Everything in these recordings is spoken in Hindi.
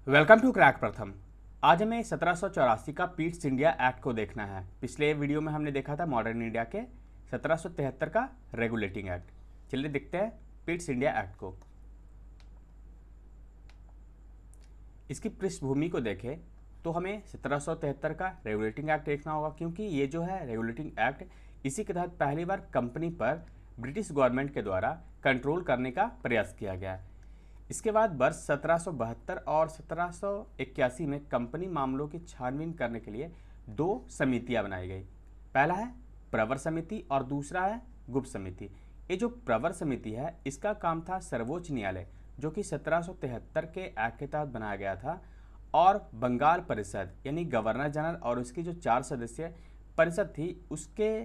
वेलकम टू क्रैक प्रथम। आज हमें 1784 का पीट्स इंडिया एक्ट को देखना है। पिछले वीडियो में हमने देखा था मॉडर्न इंडिया के 1773 का रेगुलेटिंग एक्ट। चलिए देखते हैं पीट्स इंडिया एक्ट को। इसकी पृष्ठभूमि को देखें तो हमें 1773 का रेगुलेटिंग एक्ट देखना होगा, क्योंकि ये जो है रेगुलेटिंग एक्ट, इसी के तहत पहली बार कंपनी पर ब्रिटिश गवर्नमेंट के द्वारा कंट्रोल करने का प्रयास किया गया। इसके बाद वर्ष 1772 और 1781 में कंपनी मामलों की छानबीन करने के लिए दो समितियां बनाई गई। पहला है प्रवर समिति और दूसरा है गुप्त समिति। ये जो प्रवर समिति है, इसका काम था सर्वोच्च न्यायालय, जो कि 1773 के एक्ट के तहत बनाया गया था, और बंगाल परिषद यानी गवर्नर जनरल और उसकी जो 4 सदस्यीय परिषद थी, उसके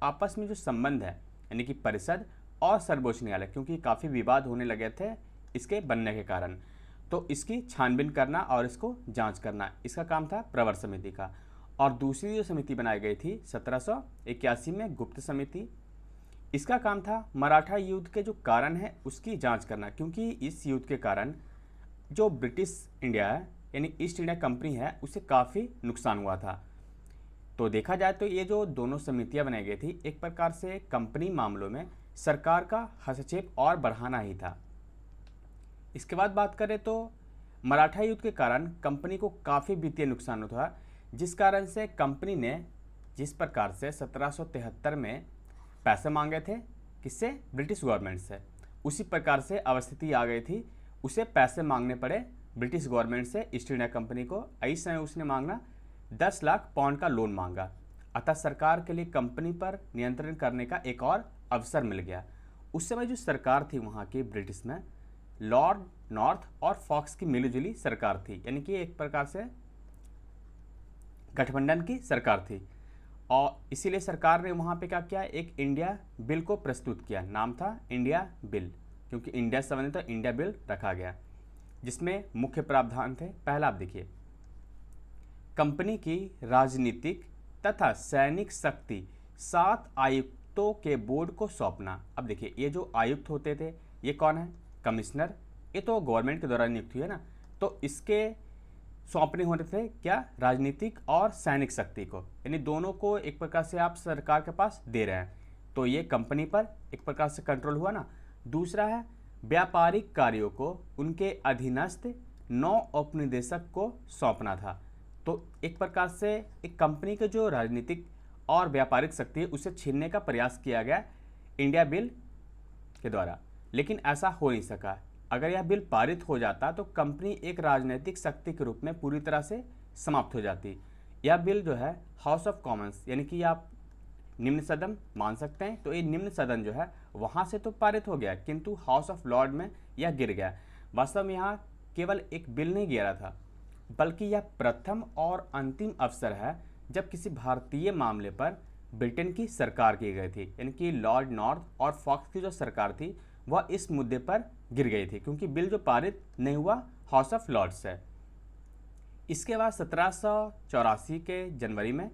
आपस में जो संबंध है, यानी कि परिषद और सर्वोच्च न्यायालय, क्योंकि काफ़ी विवाद होने लगे थे इसके बनने के कारण, तो इसकी छानबीन करना और इसको जांच करना, इसका काम था प्रवर समिति का। और दूसरी जो समिति बनाई गई थी 1781 में, गुप्त समिति, इसका काम था मराठा युद्ध के जो कारण है उसकी जांच करना, क्योंकि इस युद्ध के कारण जो ब्रिटिश इंडिया है यानी ईस्ट इंडिया कंपनी है, उसे काफ़ी नुकसान हुआ था। तो देखा जाए तो ये जो दोनों समितियां बनाई गई थी, एक प्रकार से कंपनी मामलों में सरकार का हस्तक्षेप और बढ़ाना ही था। इसके बाद बात करें तो मराठा युद्ध के कारण कंपनी को काफ़ी वित्तीय नुकसान हुआ, जिस कारण से कंपनी ने जिस प्रकार से 1773 में पैसे मांगे थे किससे, ब्रिटिश गवर्नमेंट से, उसी प्रकार से अवस्थिति आ गई थी, उसे पैसे मांगने पड़े ब्रिटिश गवर्नमेंट से ईस्ट इंडिया कंपनी को। इस समय उसने मांगना 10 लाख पाउंड का लोन मांगा। अतः सरकार के लिए कंपनी पर नियंत्रण करने का एक और अवसर मिल गया। उस समय जो सरकार थी वहाँ की ब्रिटिश में, लॉर्ड नॉर्थ और फॉक्स की मिलीजुली सरकार थी, यानी कि एक प्रकार से गठबंधन की सरकार थी। और इसीलिए सरकार ने वहाँ पे क्या किया, एक इंडिया बिल को प्रस्तुत किया। नाम था इंडिया बिल, क्योंकि इंडिया से संबंधित तो इंडिया बिल रखा गया, जिसमें मुख्य प्रावधान थे। पहला आप देखिए, कंपनी की राजनीतिक तथा सैनिक शक्ति 7 आयुक्तों के बोर्ड को सौंपना। अब देखिए, ये जो आयुक्त होते थे, ये कौन है, कमिश्नर, ये तो गवर्नमेंट के द्वारा नियुक्त हुई है ना, तो इसके सौंपने होने थे क्या, राजनीतिक और सैनिक शक्ति को, यानी दोनों को एक प्रकार से आप सरकार के पास दे रहे हैं, तो ये कंपनी पर एक प्रकार से कंट्रोल हुआ ना। दूसरा है व्यापारिक कार्यों को उनके अधीनस्थ 9 उपनिदेशक को सौंपना था। तो एक प्रकार से एक कंपनी के जो राजनीतिक और व्यापारिक शक्ति है उसे छीनने का प्रयास किया गया इंडिया बिल के द्वारा, लेकिन ऐसा हो नहीं सका। अगर यह बिल पारित हो जाता तो कंपनी एक राजनीतिक शक्ति के रूप में पूरी तरह से समाप्त हो जाती। यह बिल जो है हाउस ऑफ कॉमन्स, यानी कि आप निम्न सदन मान सकते हैं, तो ये निम्न सदन जो है वहाँ से तो पारित हो गया, किंतु हाउस ऑफ लॉर्ड में यह गिर गया। वास्तव में यहाँ केवल एक बिल नहीं गिरा था, बल्कि यह प्रथम और अंतिम अवसर है जब किसी भारतीय मामले पर ब्रिटेन की सरकार की गई थी, यानी कि लॉर्ड नॉर्थ और फॉक्स की जो सरकार थी वह इस मुद्दे पर गिर गई थी, क्योंकि बिल जो पारित नहीं हुआ हाउस ऑफ लॉर्ड्स से। इसके बाद 1784 के जनवरी में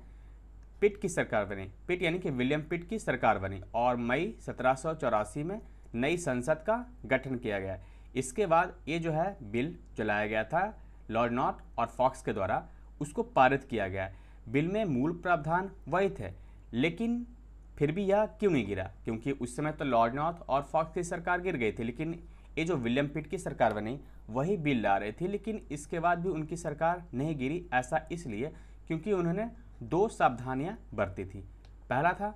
पिट की सरकार बनी। पिट यानी कि विलियम पिट की सरकार बनी, और मई 1784 में नई संसद का गठन किया गया। इसके बाद ये जो है बिल जो लाया गया था लॉर्ड नॉर्थ और फॉक्स के द्वारा, उसको पारित किया गया। बिल में मूल प्रावधान वही थे, लेकिन फिर भी यह क्यों नहीं गिरा, क्योंकि उस समय तो लॉर्ड नॉर्थ और फॉक्स की सरकार गिर गई थी, लेकिन ये जो विलियम पिट की सरकार बनी वही बिल ला रही थी, लेकिन इसके बाद भी उनकी सरकार नहीं गिरी। ऐसा इसलिए क्योंकि उन्होंने 2 सावधानियां बरती थी। पहला था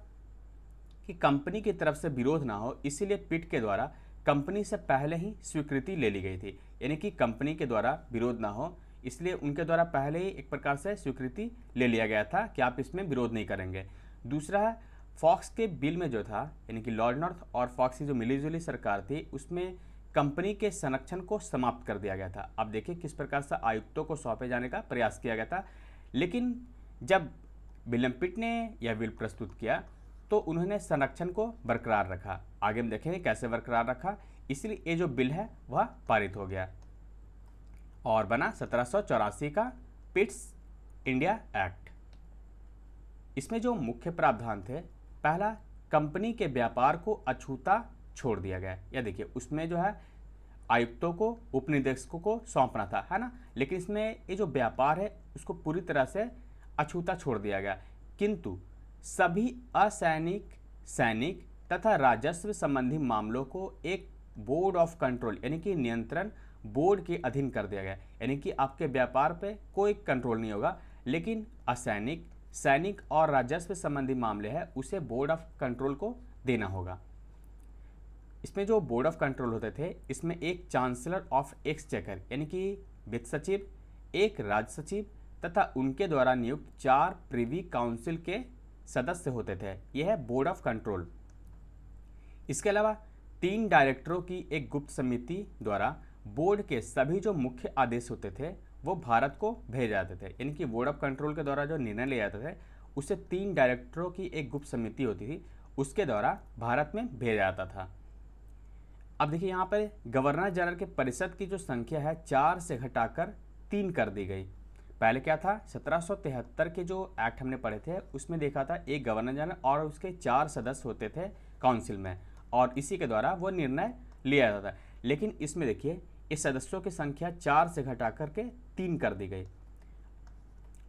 कि कंपनी की तरफ से विरोध ना हो, इसीलिए पिट के द्वारा कंपनी से पहले ही स्वीकृति ले ली गई थी, यानी कि कंपनी के द्वारा विरोध ना हो, इसलिए उनके द्वारा पहले ही एक प्रकार से स्वीकृति ले लिया गया था कि आप इसमें विरोध नहीं करेंगे। दूसरा है फॉक्स के बिल में जो था, यानी कि लॉर्ड नॉर्थ और फॉक्स की जो मिलीजुली सरकार थी, उसमें कंपनी के संरक्षण को समाप्त कर दिया गया था। अब देखिए किस प्रकार से आयुक्तों को सौंपे जाने का प्रयास किया गया था, लेकिन जब विलियम पिट ने यह बिल प्रस्तुत किया तो उन्होंने संरक्षण को बरकरार रखा। आगे हम देखेंगे कैसे बरकरार रखा, इसलिए ये जो बिल है वह पारित हो गया और बना 1784 का पिट्स इंडिया एक्ट। इसमें जो मुख्य प्रावधान थे, पहला, कंपनी के व्यापार को अछूता छोड़ दिया गया। या देखिए उसमें जो है आयुक्तों को, उपनिदेशकों को सौंपना था, है ना। लेकिन इसमें ये जो व्यापार है उसको पूरी तरह से अछूता छोड़ दिया गया, किंतु सभी असैनिक, सैनिक तथा राजस्व संबंधी मामलों को एक बोर्ड ऑफ कंट्रोल यानी कि नियंत्रण बोर्ड के अधीन कर दिया गया। यानी कि आपके व्यापार पे कोई कंट्रोल नहीं होगा, लेकिन असैनिक, सैनिक और राजस्व संबंधी मामले हैं उसे बोर्ड ऑफ कंट्रोल को देना होगा। इसमें जो बोर्ड ऑफ कंट्रोल होते थे, इसमें एक चांसलर ऑफ एक्सचेकर यानी कि वित्त सचिव, एक राज सचिव तथा उनके द्वारा नियुक्त 4 प्रिवी काउंसिल के सदस्य होते थे। यह है बोर्ड ऑफ कंट्रोल। इसके अलावा 3 डायरेक्टरों की एक गुप्त समिति द्वारा बोर्ड के सभी जो मुख्य आदेश होते थे वो भारत को भेजे जाते थे। यानी कि बोर्ड ऑफ कंट्रोल के द्वारा जो निर्णय लिए जाते थे उसे 3 डायरेक्टरों की एक गुप्त समिति होती थी, उसके द्वारा भारत में भेजा जाता था। अब देखिए यहाँ पर गवर्नर जनरल के परिषद की जो संख्या है 4 से घटाकर 3 कर दी गई। पहले क्या था, 1773 के जो एक्ट हमने पढ़े थे उसमें देखा था एक गवर्नर जनरल और उसके 4 सदस्य होते थे काउंसिल में, और इसी के द्वारा वो निर्णय लिया जाता था। लेकिन इसमें देखिए इस सदस्यों की संख्या 4 से घटा करके 3 कर दी गई,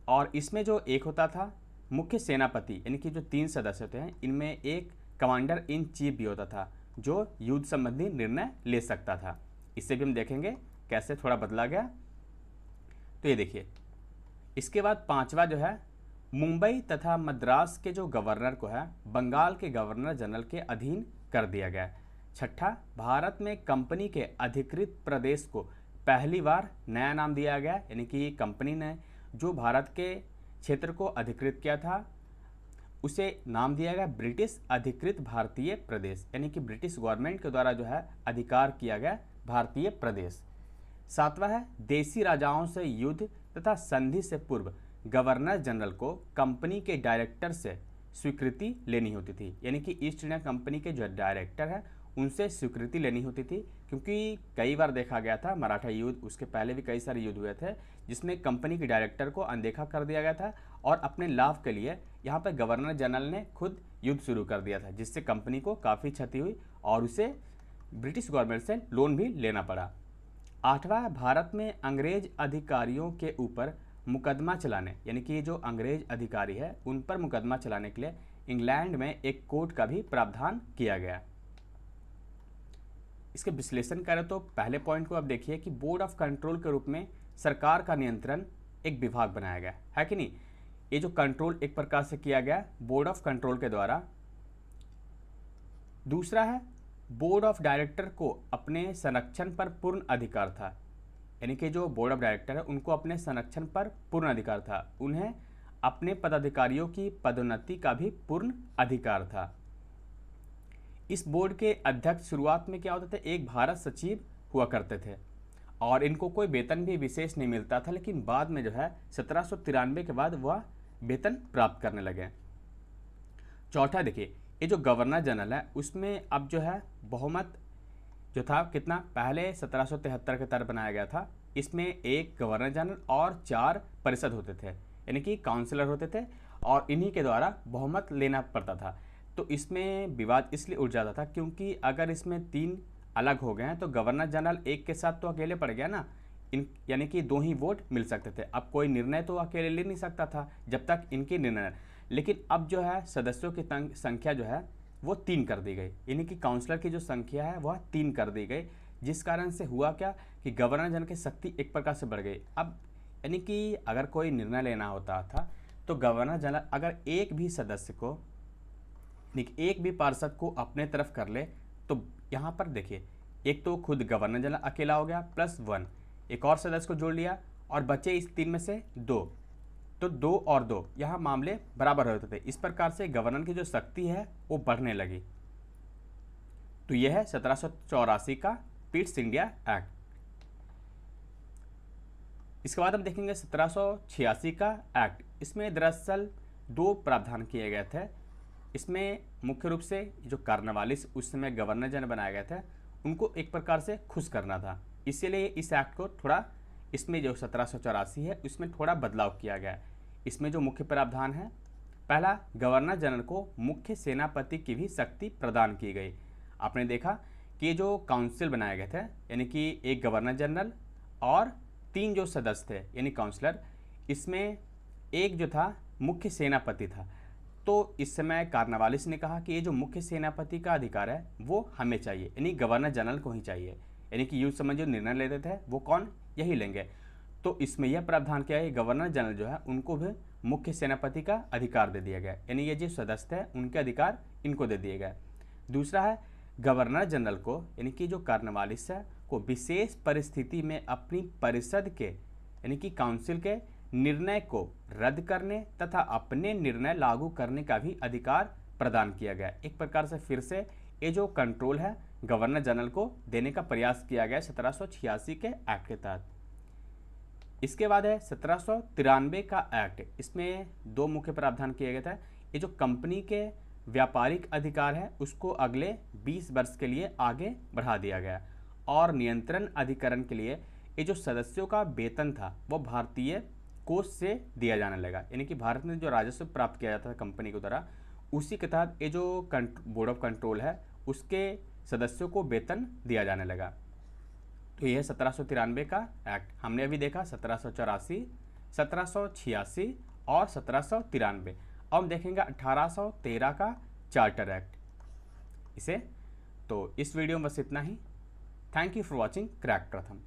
और इसमें जो एक होता था मुख्य सेनापति यानी कि जो 3 सदस्य होते हैं इनमें एक कमांडर इन चीफ भी होता था जो युद्ध संबंधी निर्णय ले सकता था। इससे भी हम देखेंगे कैसे थोड़ा बदला गया। तो ये देखिए, इसके बाद 5वां जो है मुंबई तथा मद्रास के जो गवर्नर को है बंगाल के गवर्नर जनरल के अधीन कर दिया गया। 6ठा, भारत में कंपनी के अधिकृत प्रदेश को पहली बार नया नाम दिया गया, यानी कि कंपनी ने जो भारत के क्षेत्र को अधिकृत किया था उसे नाम दिया गया ब्रिटिश अधिकृत भारतीय प्रदेश, यानी कि ब्रिटिश गवर्नमेंट के द्वारा जो है अधिकार किया गया भारतीय प्रदेश। 7वां है देसी राजाओं से युद्ध तथा संधि से पूर्व गवर्नर जनरल को कंपनी के डायरेक्टर से स्वीकृति लेनी होती थी, यानी कि ईस्ट इंडिया कंपनी के जो डायरेक्टर है उनसे स्वीकृति लेनी होती थी, क्योंकि कई बार देखा गया था मराठा युद्ध, उसके पहले भी कई सारे युद्ध हुए थे जिसमें कंपनी के डायरेक्टर को अनदेखा कर दिया गया था और अपने लाभ के लिए यहाँ पर गवर्नर जनरल ने खुद युद्ध शुरू कर दिया था, जिससे कंपनी को काफ़ी क्षति हुई और उसे ब्रिटिश गवर्नमेंट से लोन भी लेना पड़ा। 8वां, भारत में अंग्रेज अधिकारियों के ऊपर मुकदमा चलाने, यानी कि जो अंग्रेज अधिकारी है उन पर मुकदमा चलाने के लिए इंग्लैंड में एक कोर्ट का भी प्रावधान किया गया। इसके विश्लेषण करें तो पहले पॉइंट को अब देखिए कि बोर्ड ऑफ कंट्रोल के रूप में सरकार का नियंत्रण एक विभाग बनाया गया है कि नहीं। ये जो कंट्रोल एक प्रकार से किया गया बोर्ड ऑफ कंट्रोल के द्वारा। दूसरा है बोर्ड ऑफ डायरेक्टर को अपने संरक्षण पर पूर्ण अधिकार था, यानी कि जो बोर्ड ऑफ डायरेक्टर है उनको अपने संरक्षण पर पूर्ण अधिकार था, उन्हें अपने पदाधिकारियों की पदोन्नति का भी पूर्ण अधिकार था। इस बोर्ड के अध्यक्ष शुरुआत में क्या होते थे, एक भारत सचिव हुआ करते थे और इनको कोई वेतन भी विशेष नहीं मिलता था, लेकिन बाद में जो है 1793 के बाद वह वेतन प्राप्त करने लगे। चौथा देखिए, ये जो गवर्नर जनरल है उसमें अब जो है बहुमत जो था कितना, पहले 1773 के तहत बनाया गया था, इसमें एक गवर्नर जनरल और 4 परिषद होते थे, यानी कि काउंसिलर होते थे और इन्हीं के द्वारा बहुमत लेना पड़ता था। तो इसमें विवाद इसलिए उठ जाता था क्योंकि अगर इसमें 3 अलग हो गए हैं तो गवर्नर जनरल एक के साथ तो अकेले पड़ गया ना, यानी कि 2 ही वोट मिल सकते थे। अब कोई निर्णय तो अकेले ले नहीं सकता था जब तक इनके निर्णय, लेकिन अब जो है सदस्यों की संख्या जो है वो 3 कर दी गई, यानी कि काउंसलर की जो संख्या है वह 3 कर दी गई, जिस कारण से हुआ क्या कि गवर्नर जनरल की शक्ति एक प्रकार से बढ़ गई। अब यानी कि अगर कोई निर्णय लेना होता था तो गवर्नर जनरल अगर एक भी सदस्य को, एक भी पार्षद को अपने तरफ कर ले तो यहाँ पर देखिए एक तो खुद गवर्नर जनरल अकेला हो गया +1, एक और सदस्य को जोड़ लिया और बचे इस 3 में से 2, तो 2 और 2 यहाँ मामले बराबर होते थे। इस प्रकार से गवर्नर की जो शक्ति है वो बढ़ने लगी। तो यह है 1784 का पिट्स इंडिया एक्ट। इसके बाद हम देखेंगे 1786 का एक्ट। इसमें दरअसल 2 प्रावधान किए गए थे। इसमें मुख्य रूप से जो कार्नवालिस उस समय गवर्नर जनरल बनाए गए थे उनको एक प्रकार से खुश करना था, इसीलिए इस एक्ट को थोड़ा, इसमें जो 1784 है उसमें थोड़ा बदलाव किया गया। इसमें जो मुख्य प्रावधान है, पहला, गवर्नर जनरल को मुख्य सेनापति की भी शक्ति प्रदान की गई। आपने देखा कि ये जो काउंसिल बनाए गए थे, यानी कि एक गवर्नर जनरल और 3 जो सदस्य थे यानी काउंसलर, इसमें एक जो था मुख्य सेनापति था। तो इस समय कार्नवालिस ने कहा कि ये जो मुख्य सेनापति का अधिकार है वो हमें चाहिए, यानी गवर्नर जनरल को ही चाहिए, यानी कि युद्ध समय जो निर्णय लेते थे वो कौन, यही लेंगे। तो इसमें यह प्रावधान किया है, गवर्नर जनरल जो है उनको भी मुख्य सेनापति का अधिकार दे दिया गया, यानी ये जो सदस्य है उनके अधिकार इनको दे दिए गए। दूसरा है गवर्नर जनरल को, यानी कि जो कार्नवालिस है को विशेष परिस्थिति में अपनी परिषद के यानी कि काउंसिल के निर्णय को रद्द करने तथा अपने निर्णय लागू करने का भी अधिकार प्रदान किया गया। एक प्रकार से फिर से ये जो कंट्रोल है गवर्नर जनरल को देने का प्रयास किया गया 1786 के एक्ट के तहत। इसके बाद है 1793 का एक्ट। इसमें 2 मुख्य प्रावधान किए गए थे। ये जो कंपनी के व्यापारिक अधिकार है उसको अगले 20 वर्ष के लिए आगे बढ़ा दिया गया और नियंत्रण अधिकरण के लिए ये जो सदस्यों का वेतन था वो भारतीय कोष से दिया जाने लगा, यानी कि भारत में जो राजस्व प्राप्त किया जाता था कंपनी के द्वारा उसी के तहत ये जो बोर्ड ऑफ कंट्रोल है उसके सदस्यों को वेतन दिया जाने लगा। तो यह 1793 का एक्ट। हमने अभी देखा 1784, 1786 और 1793। अब हम देखेंगे 1813 का चार्टर एक्ट इसे। तो इस वीडियो में बस इतना ही। Thank you for watching crack प्रथम।